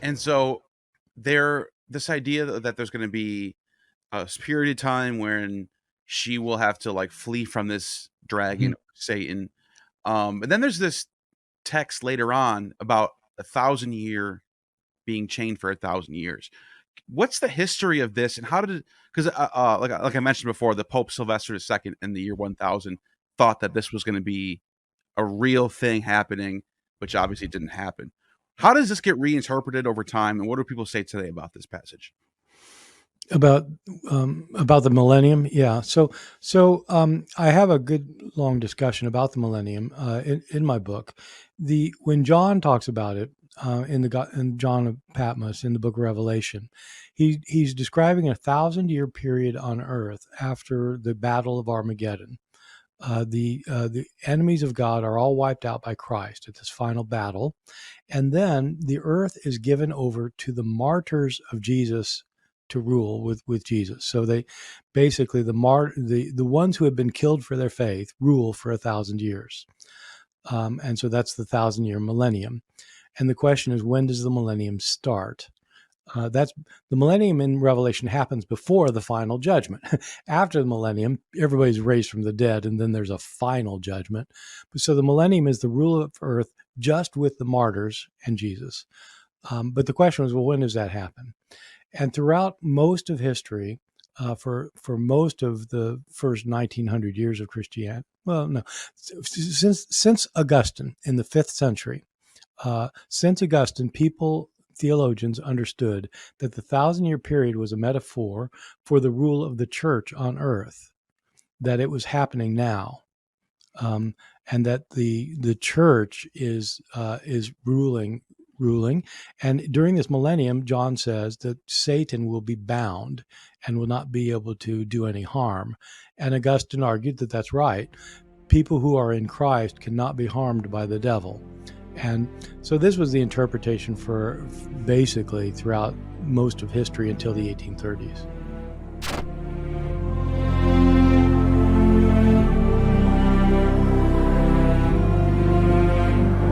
And so this idea that there's going to be a period of time when she will have to like flee from this dragon, Mhm. Satan. And then there's this text later on about 1,000 year being chained for 1,000 years. What's the history of this, and how did it? Because like I mentioned before, the Pope Sylvester II in the year 1000 thought that this was going to be a real thing happening, which obviously didn't happen. How does this get reinterpreted over time, and what do people say today about this passage? About the millennium, yeah. So I have a good long discussion about the millennium in my book. When John talks about it in John of Patmos in the book of Revelation, he's describing 1,000 year period on Earth after the Battle of Armageddon. The enemies of God are all wiped out by Christ at this final battle, and then the earth is given over to the martyrs of Jesus to rule with Jesus. So they basically the ones who have been killed for their faith rule for 1,000 years, and so that's the 1,000 year millennium. And the question is, when does the millennium start? That's the millennium in Revelation happens before the final judgment. After the millennium, everybody's raised from the dead, and then there's a final judgment. So the millennium is the rule of earth just with the martyrs and Jesus. But the question was, well, when does that happen? And throughout most of history, for most of the first 1900 years of Christianity, well, no, since Augustine in the 5th century, since Augustine, theologians understood that the 1,000 year period was a metaphor for the rule of the church on earth, that it was happening now, and that the church is ruling. And during this millennium, John says that Satan will be bound and will not be able to do any harm. And Augustine argued that that's right. People who are in Christ cannot be harmed by the devil. And so this was the interpretation for basically throughout most of history until the 1830s.